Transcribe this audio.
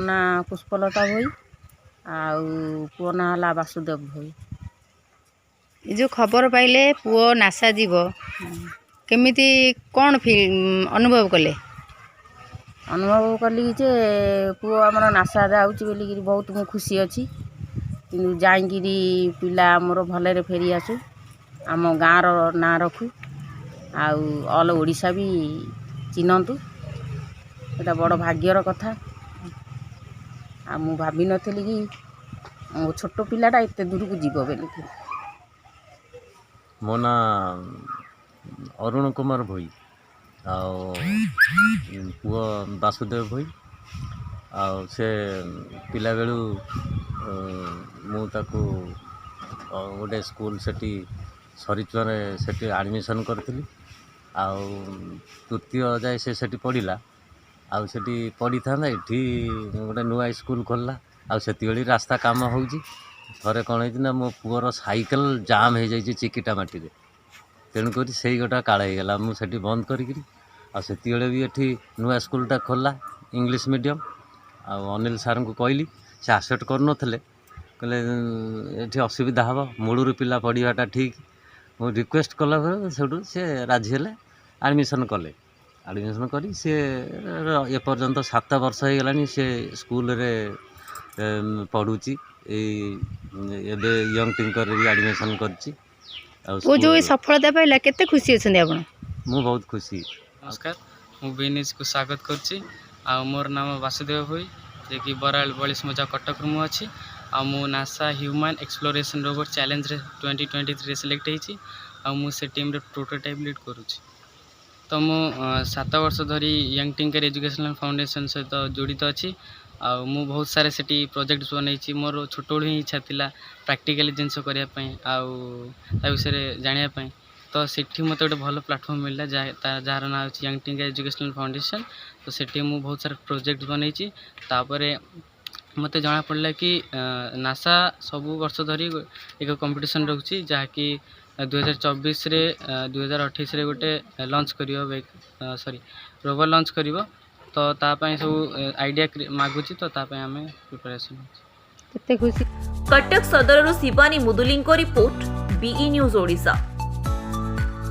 ना पुष्पलता भोई पुओ ना है वासुदेव भोई। जो खबर पाइले पुओ नासा जीव केमिति कौन फील अनुभव कले? अनुभव कली जे पुओ आमर नासा जाऊँगी बोलिकी बहुत मु खुशी अच्छी कि जाइकिरी पिला आमर भलरे फेरी आसू आम गाँव ना रखू ऑल ओडिशा भी चिन्हतु एटा बड़ भाग्यर कथा। आ मु भाभी नथली कि मो छोट पिलाटा एते दूर को जीव बोलिकी। मो ना अरुण कुमार भोई पुओ वासुदेव भोई से पिला बेलू मु ताकू गोटे स्कूल सेठी सरिचुआरे सेठी एडमिशन करथिली तृतीय जाए से सेठी पढ़िला सेठी पढ़ी था एठी गोटे नुआ स्कूल खोलला से रास्ता काम होउची। थरे कौन है मो पुअर साइकेल जाम हो जाइए चिकिटा माटी रे तेणुक से गोटा काल होगा मुझे बंद करी से भी ये नुआ स्कूलटा खोलला इंग्लिश मीडियम अनिल सार को कहली से आसेप्ट कर कहले ये असुविधा हम मूलर पिला पढ़ाटा ठीक मु रिक्वेस्ट कला से सी राजी हेले एडमिशन कले एडमिशन करी सी एपर्यंत 7 वर्ष हो गलानी से स्कूल रे पढ़ुची एबे यंग टिंकर भी एडमिशन करची। वो जो सफलता पाइला केते खुशी अछन आपण? मु बहुत खुशी। नमस्कार मु बीनीज को स्वागत करची मोर नाम वासुदेव भोई जे कि बराल 42 मजा कटक मु अछि मु NASA human exploration robot challenge रे 2023 रे सिलेक्ट हेची मु से टीम रे प्रोटोटाइप लीड करूची। तो मु 7 वर्ष धरी यंग टिंकर एजुकेशनल फाउंडेशन सहित जोड़ित अच्छी मु बहुत सारे सेठी प्रोजेक्ट बनई मोर छोट ही इच्छा थिला प्रैक्टिकली जिनस करने विषय जानापी तो सेठी मत गोटे भल प्लाटफर्म मिलला जार ना हो यंग टिंकर एजुकेशनल फाउंडेशन। तो सेठी मु बहुत सारा प्रोजेक्ट बनई मत जना पड़ा कि नासा सबु वर्ष धरी एक कंपटीशन रखुची जहाँकि 2024 रे 2028 रे गोटे लॉन्च करियो सॉरी रोवर लॉन्च करियो तो तापाई सब आइडिया मागुची तो तापाई आमे प्रिपरेशन केते खुशी। कटक सदर शिवानी मुदुली रिपोर्ट बीई न्यूज ओडिशा।